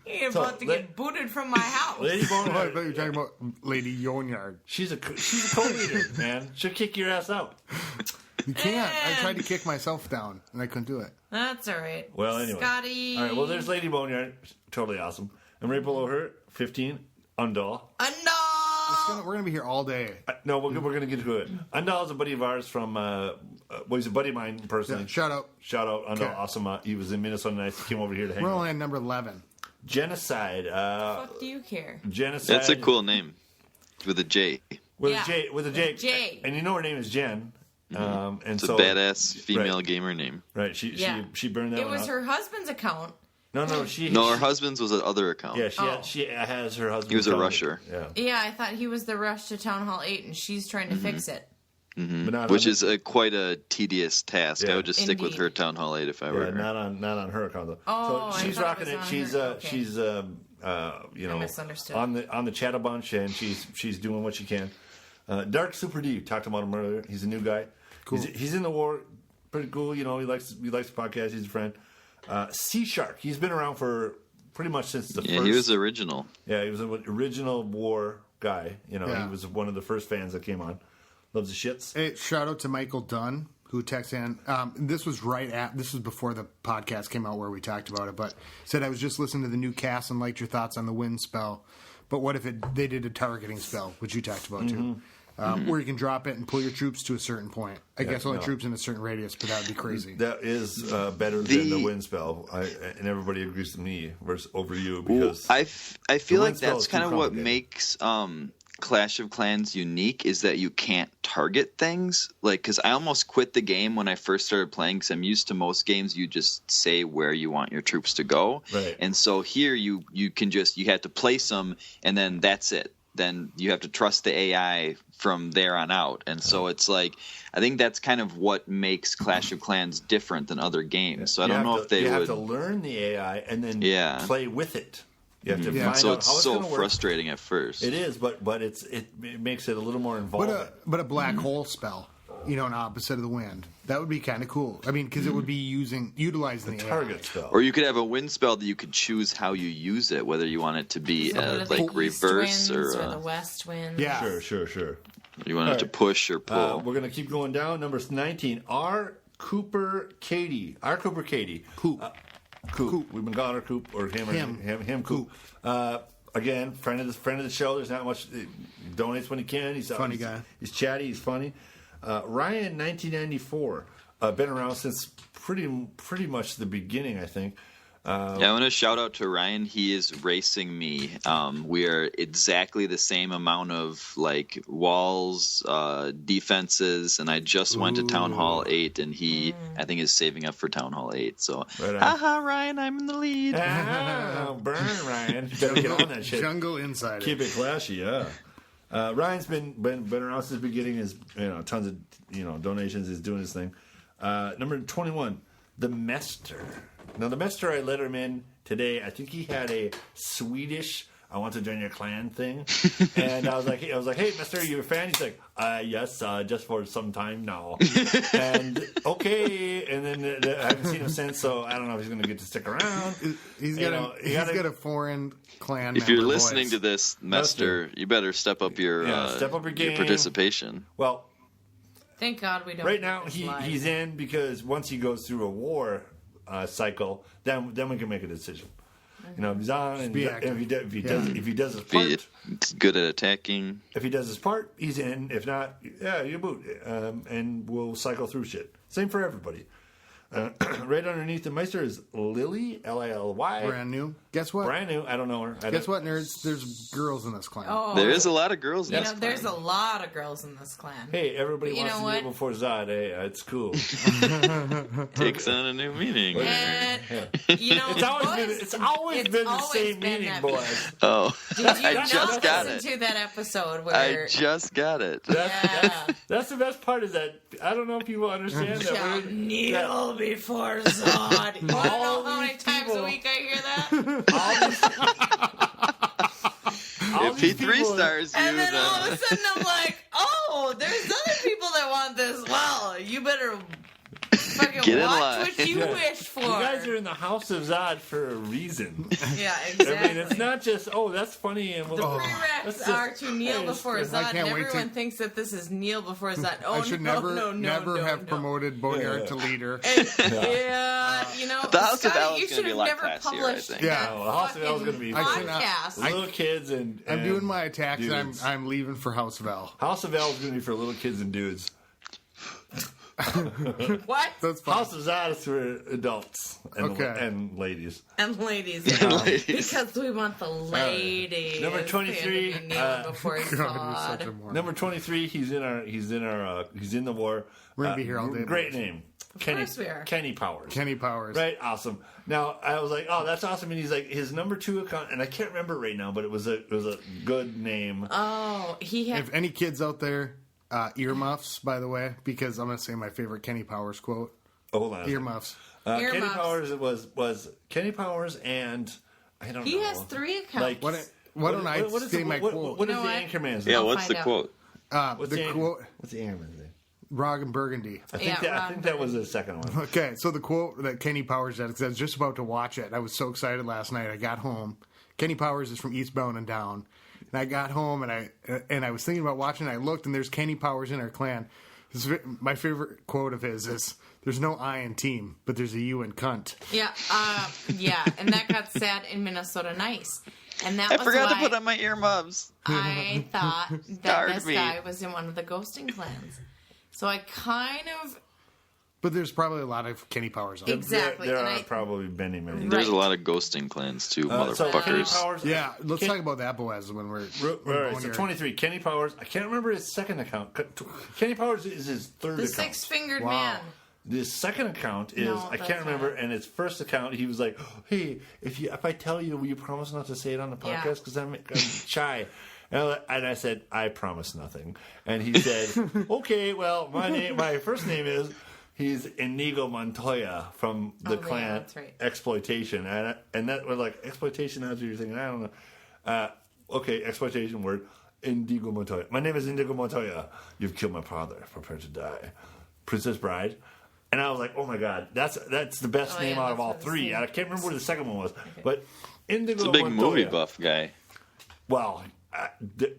You're about to get booted from my house. Lady I Boneyard. thought you were talking about Lady Yonyard. She's a co-leader, man. She'll kick your ass out. You can't. I tried to kick myself down, and I couldn't do it. That's all right. Well, anyway. Scotty. All right, well, there's Lady Boneyard. Totally awesome. And right below her, 15, Undal. We're going to be here all day. No, we're going to get to it. Undal is a buddy of ours from, he's a buddy of mine personally. Yeah, shout out. Shout out, Undal. Okay. Awesome. He was in Minnesota Nights. He came over here to hang We're out. only on number 11. Genocide. Fuck do you care? Genocide. That's a cool name. With a J. With Yeah. a J. With a J. J. And you know her name is Jen. And It's so, a badass female gamer name. Right. She burned that It one was out. her husband's account. No, No, her husband's was another account. Yeah, she has her husband. He was a rusher. Yeah. Yeah, I thought he was the rush to Town Hall 8, and she's trying to fix it. But not Which on is quite a tedious task. Yeah. I would just stick with Indeed. her Town Hall 8 if I were Yeah, her. not on her account though. Oh, so she's I thought rocking it it. was on She's her. Okay. she's I misunderstood. on the chat a bunch, and she's doing what she can. Dark Super D, talked about him earlier. He's a new guy. Cool. He's in the war. Pretty cool. He likes the podcast. He's a friend. Sea Shark. He's been around for pretty much since the first. Yeah, he was original. Yeah, he was an original war guy. He Yeah. was one of the first fans that came on. Loves the shits. Hey, shout out to Michael Dunn, who texted in. This was before the podcast came out where we talked about it, but said, I was just listening to the new cast and liked your thoughts on the wind spell. But what if they did a targeting spell, which you talked about too? Where you can drop it and pull your troops to a certain point. I guess only troops in a certain radius, but that would be crazy. That is better than the wind spell. And everybody agrees with me over you because I feel the like wind spell that's is too kind of what complicated. makes Clash of Clans unique is that you can't target things. Like, because I almost quit the game when I first started playing because I'm used to most games you just say where you want your troops to go. Right. And so here you have to place them and then that's it. Then you have to trust the AI from there on out. And so it's like, I think that's kind of what makes Clash of Clans different than other games. So I don't know if they you would. have to learn the AI and then play with it. You have to find So out it's how it's so going to work. frustrating at first. It is, but it makes it a little more involved. But a black hole spell, an opposite of the wind. That would be kind of cool. I mean, because it would be utilizing the target spell. Or you could have a wind spell that you could choose how you use it, whether you want it to be like reverse or the west wind. Yeah, Sure. You want it to push or pull. We're going to keep going down. Number 19, R. Cooper Katie. Coop. Coop. We've been calling her Coop or him Coop. Again, friend of the show. There's not much. He donates when he can. He's funny guy. He's chatty. He's funny. Ryan, 1994. Been around since pretty much the beginning, I think. I want to shout out to Ryan. He is racing me. We are exactly the same amount of like walls, defenses, and I just went to Town Hall 8, and he, I think, is saving up for Town Hall 8. So, haha, Ryan, I'm in the lead. Burn, Ryan. You better get on that shit. Jungle Insider. Keep it classy, yeah. Ryan's been around since the beginning. Has tons of donations. Is doing his thing. Number 21, the Mester. Now the Mester, I let him in today. I think he had a Swedish "I want to join your clan" thing, and I was like, hey, Mester, are you a fan? He's like, yes, just for some time now. And okay, and then I haven't seen him since, so I don't know if he's going to get to stick around. He's got a foreign clan. If you're listening to this, Mester, you better step up your game. Your participation. Well, thank God we don't. Right now, he's in because once he goes through a war cycle, then we can make a decision. If he's on, and if he does his part, it's good at attacking. If he does his part, he's in. If not, you boot, and we'll cycle through shit. Same for everybody. Right underneath the Meister is Lily, Lily. Brand new. Guess what? Brand new. I don't know her. Guess what, nerds? There's girls in this clan. Oh, there is a lot of girls in this clan. There's a lot of girls in this clan. Hey, everybody wants to kneel before Zod. Hey, it's cool. Takes on a new meaning. And, it's always been the same meaning, Boaz. Oh, did you I just got it. Listen to that episode where I just got it. That's the best part is that I don't know if people understand that. Kneel before Zod. You want to know how many times a week I hear that? If he 3-stars you, and then all of a sudden I'm like, oh, there's other people that want this. Well, you better fucking get in watch line. what you wish for. You guys are in the House of Zod for a reason. Yeah, exactly. I mean, it's not just, that's funny. And the prereqs are to kneel before Zod, and everyone thinks that this is kneel before Zod. Oh, I should never have promoted Boneyard to leader. And, the House of L you is should going to be have a lot never classier, I published think. The House of L is going to be podcast. little kids and I'm doing my attacks, dudes. and I'm leaving for House of L. House of L is going to be for little kids and dudes. What? That's fine. House of Zod is for adults and ladies. And ladies. Because we want the ladies. Number 23. To be kneeling before Zod. Number 23. He's in the war. We're gonna be here all day. Great name. course we are. Kenny Powers. Kenny Powers. Right, awesome. Now I was like, oh, that's awesome, and he's like his number 2 account, and I can't remember right now, but it was a good name. Oh, he had. If any kids out there, earmuffs, by the way, because I'm gonna say my favorite Kenny Powers quote. Oh, hold on. Earmuffs. Kenny Powers was Kenny Powers, and I don't know. He has 3 accounts. Why don't I say my quote? What is the Anchorman's name? Yeah, what's the quote? What's the the quote, What's the Airman's name? Rog and Burgundy. I think that was the second one. Okay, so the quote that Kenny Powers said, because I was just about to watch it. I was so excited last night. I got home. Kenny Powers is from Eastbound and Down. And I got home, and I was thinking about watching it. I looked, and there's Kenny Powers in our clan. My favorite quote of his is, "There's no I in team, but there's a U in cunt." Yeah, and that got sad in Minnesota Nice. And that I was forgot to why put on my earmuffs. I thought that Darn this me. guy was in one of the ghosting clans. So I kind of... But there's probably a lot of Kenny Powers on it. Exactly. There and are probably many. There's a Right. lot of ghosting clans too, So Kenny motherfuckers. Powers. Yeah, let's talk about that, Boaz, when we're... All right, so here. 23. Kenny Powers. I can't remember his second account. Kenny Powers is his third The account. six-fingered Wow. man. His second account is No, I that's can't remember, not. and his first account he was like, "Hey, if I tell you, will you promise not to say it on the Yeah. podcast? Because I'm shy." And I said, "I promise nothing." And he said, "Okay, well, my first name is." He's Inigo Montoya from the yeah, clan that's right. Exploitation, and that was like exploitation. That's what you're thinking. I don't know. Okay, exploitation word. Indigo Montoya. My name is Indigo Montoya. You've killed my father. Prepare to die. Princess Bride. And I was like, oh my god, that's the best Oh, name yeah, out of that's all what I was three. saying. I can't remember what the second one was, but Indigo It's a big Montoya. movie buff guy. Well,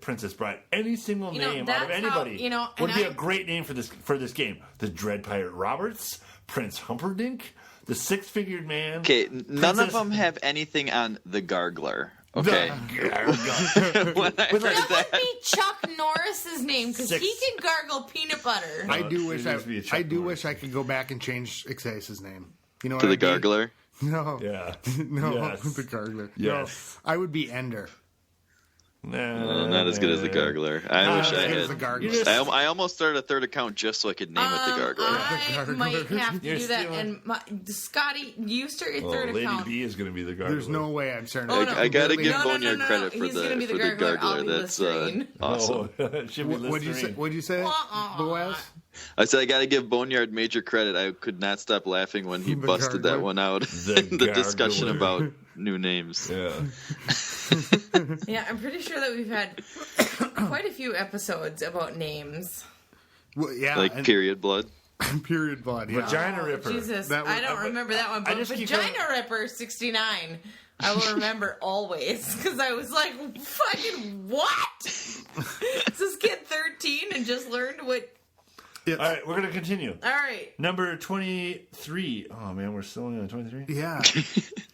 Princess Bride. Any single You know, name out that's of anybody how- you know, would and be I- a great name for this game. The Dread Pirate Roberts, Prince Humperdinck, the Six-Figured Man. Okay, none of Princess- them have anything on the Gargler. Okay. The- When I heard That that, would be Chuck Norris's name because Six. he can gargle peanut butter. I do wish it needs to be a Chuck I do Norris. wish I could go back and change Ixace's name. You know to what the I'd be? Gargler. No. Yeah. No, Yes. the Gargler. Yes. No, I would be Ender. No, not as good as the Gargler. I wish Not I as good as had. the Gargler. You just- I almost started a third account just so I could name it the Gargler. I might have to You're do that. stealing- And Scotty, you start your Oh, third Lady account. B is going to be the Gargoyle. There's no way I'm starting. Oh, to no. I gotta completely- give No, Boneyard no. credit for He's gonna be the the Gargler. I'll Gargler. be That's Listerine. awesome. Oh, it should be What'd you say? Listerine. What'd you say, Boaz? I said I got to give Boneyard major credit. I could not stop laughing when he The busted that Gargler. one out. The The discussion Gargler. about new names. Yeah. Yeah, I'm pretty sure that we've had quite a few episodes about names. Well, yeah, Like and period blood. period blood. Yeah. Vagina Ripper. Jesus, That was- I don't remember that one. I But just keep Vagina going- Ripper 69, I will remember always because I was like, "Fucking what?" Is this kid 13 and just learned what? All right, we're going to continue. All right. Number 23. Oh, man, we're still on 23? Yeah.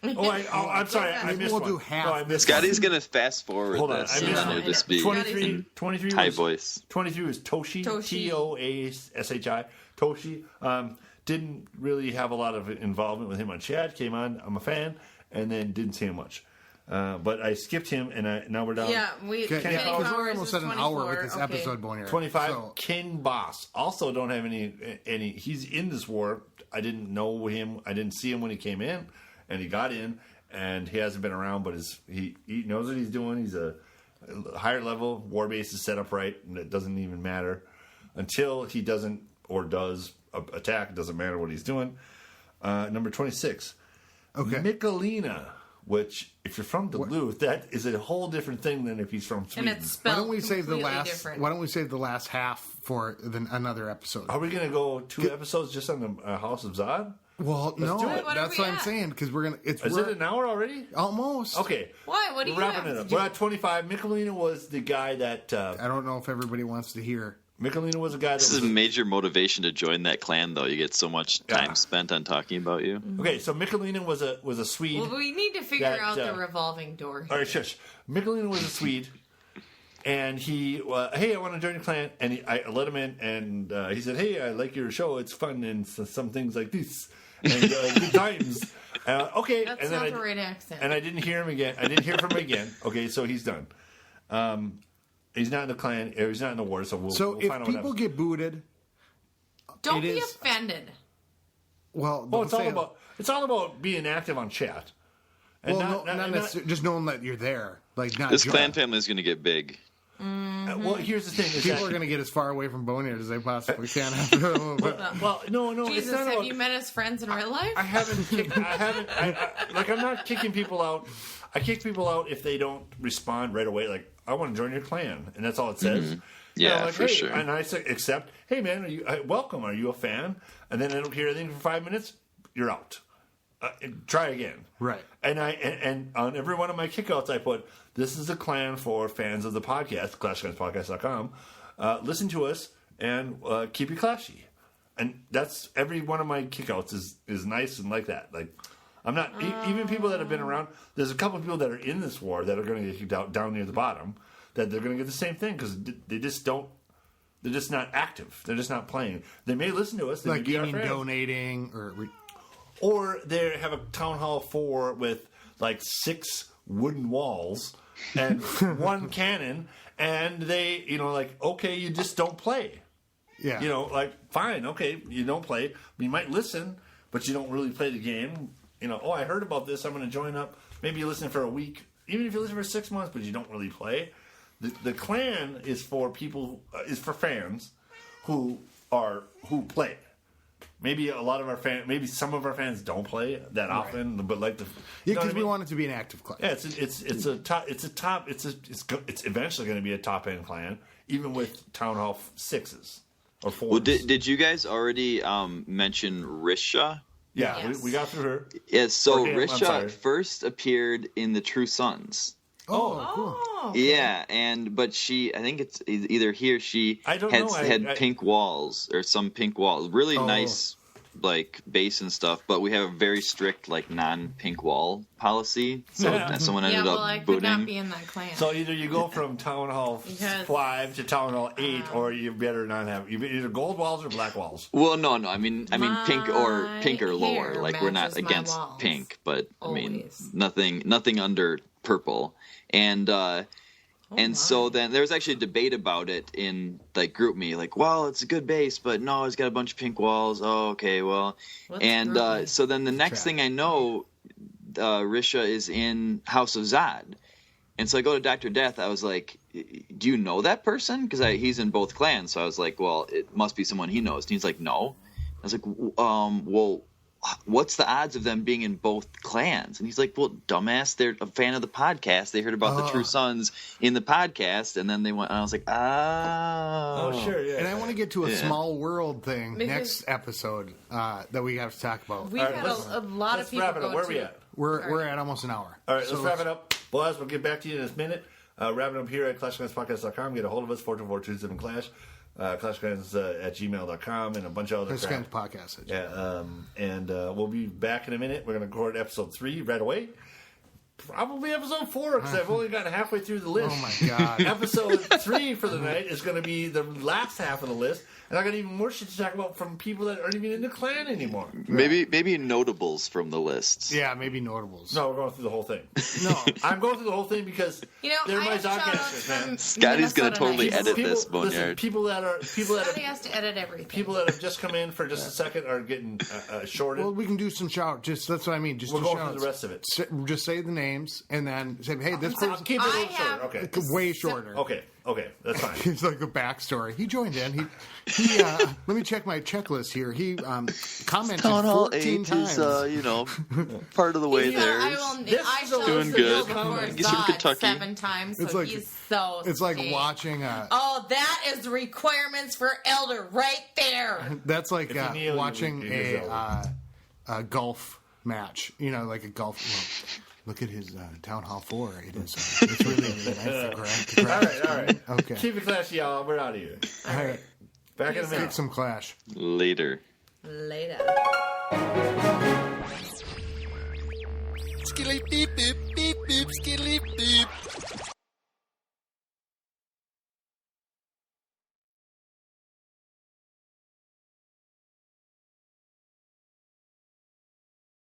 I'm sorry. I Maybe missed we'll one. do half. No, I missed Scotty's one. gonna fast forward Hold on, this. I missed and one. it'll just be 23 high was, voice. 23 was Toshi. Toashi. Toshi. Didn't really have a lot of involvement with him on chat. Came on, I'm a fan, and then didn't see him much. But I skipped him, and now we're down. Yeah, we. Okay, Kenny yeah, because Powers we're almost is at an hour 24. with this Okay. episode, Boneyard. 25, So, King Boss. Also don't have any. He's in this war. I didn't know him. I didn't see him when he came in, and he got in, and he hasn't been around, but he knows what he's doing. He's a higher level. War base is set up right, and it doesn't even matter until he doesn't or does attack. It doesn't matter what he's doing. Number 26, okay. Michelina. Which, if you're from Duluth, that is a whole different thing than if he's from Sweden. And it's spelled Why don't we save the completely last? different. Why don't we save the last half for another episode? Are we going to go 2 episodes just on the House of Zod? Well, no, do it. What are that's we what I'm at? saying because we're gonna. It's Is we're, it an hour already? almost Okay. Why? What do We're you wrapping have? it up. We're at 25. Michelina was the guy that... I don't know if everybody wants to hear. Michelina was a guy that This was... is major motivation to join that clan, though. You get so much time spent on talking about you. Okay, so Michelina was a Swede. Well, we need to figure That, out the revolving door. Here. All right, shush. Michelina was a Swede, and he, hey, I want to join your clan. And I let him in, and he said, hey, I like your show. It's fun, and some things like this. And good times. Okay. That's and then not the right accent. And I didn't hear him again. I didn't hear from him again. Okay, so he's done. He's not in the clan, or he's not in the war, so we'll So we'll if find out people what happens. get booted, Don't it be is- offended. well, Oh, it's all about being active on chat. And Well, not necessarily. Just knowing that you're there, like not. This joining. clan family is going to get big. well, here's the thing: is People that, are going to get as far away from Boneyard as they possibly can after a little bit. well, no, Jesus, it's not have about. you met his friends in real life? I haven't. I'm not kicking people out. I kick people out if they don't respond right away. Like, I want to join your clan, and that's all it says. Yeah, And I'm like, for hey, sure. And I say, except, hey man, welcome. Are you a fan? And then I don't hear anything for 5 minutes. You're out. Try again. Right. And on every one of my kickouts, I put, this is a clan for fans of the podcast, ClashClansPodcast.com. Listen to us and keep it clashy. And that's every one of my kickouts is nice and like that. Like, I'm not even people that have been around. There's a couple of people that are in this war that are going to get kicked out down near the bottom. That they're going to get the same thing because they just don't. They're just not active. They're just not playing. They may listen to us. They may be you our mean fans. donating Or they have a Town Hall 4 with like 6 wooden walls and 1 cannon, and they, like, okay, you just don't play. Yeah. Like, fine, okay, you don't play. You might listen, but you don't really play the game. I heard about this, I'm going to join up. Maybe you listen for a week, even if you listen for 6 months, but you don't really play. The clan is for people, is for fans who play. Maybe a lot of our fans, maybe some of our fans don't play that often, but like because we want it to be an active clan. Yeah, it's eventually going to be a top end clan, even with Town Hall 6s or 4s. Well, did you guys already mention Risha? Yeah, Yes. we got through her. Yeah, so Okay, I'm sorry. Risha first appeared in the True Sons. Oh, cool. okay. Yeah, but she, I think it's either he or she I don't had, know. had pink walls or some pink walls. Really nice, like, base and stuff, but we have a very strict, like, non-pink wall policy. So someone ended Yeah, up well, I could booting. not be in that clan. So either you go from Town Hall Because- 5 to Town Hall 8, or you better not have either gold walls or black walls. Well, no. I mean, pink or My lower. hair Like, we're not matches my against walls. pink, but I mean, Always. nothing under purple. And so my. then there was actually a debate about it in like group me, like, well, it's a good base, but no, it's got a bunch of pink walls. Oh, okay, well, What's and group me? so then the next thing I know, Risha is in House of Zod. And so I go to Dr. Death. I was like, do you know that person? Because he's in both clans. So I was like, well, it must be someone he knows. And he's like, no. I was like, well, what's the odds of them being in both clans? And he's like, well, dumbass, they're a fan of the podcast. They heard about the True Sons in the podcast. And then they went, and I was like, Oh, sure, yeah. And I want to get to a Yeah. small world thing Because- next episode that we have to talk about. We've All right, had a lot of let's people wrap it go up. Where are to. we at? We're at almost an hour. All right, So let's wrap it up. Boaz, we'll get back to you in a minute. Wrap it up here at ClashClansPodcast.com. Get a hold of us, 424-27-CLASH. ClashClans at gmail.com and a bunch of other This kind crap. of podcast. Yeah, and we'll be back in a minute. We're going to record episode 3 right away. Probably episode 4 because I've only gotten halfway through the list. Oh my God. Episode 3 for the night is going to be the last half of the list, and I got even more shit to talk about from people that aren't even in the clan anymore. maybe notables from the lists. Yeah, maybe notables. No, we're going through the whole thing. No. I'm going through the whole thing because they're I my have shout-outs Zodcasters, man. from Scotty's gonna Minnesota totally Nights. edit this, Listen, Boneyard. people that Scotty have has to edit everything. people that have just come in for just a second are getting shorted. Well, we can do some shout. Just that's what I mean. Just We're do going shout through the rest of it. Just say the names and then say, "Hey, this I'll person." keep it a I little shorter. have- Okay. Way shorter. Okay, that's fine. It's like a backstory. He joined in. He let me check my checklist here. He commented Town Hall 14 8 times. is, part of the way Yeah, there. I is a showed Doing the good. bill before He's from Zod Kentucky. 7 times, so It's like- he's so It's like sweet. watching a. Oh, that is the requirements for elder right there. That's like If you kneel, you watching would use a golf match. You know, like a golf. Look at his Town Hall 4. It is. It's really nice. The grass. All right. Okay. Keep it classy, y'all. We're out of here. All right. Back in a Get minute. some clash. Later.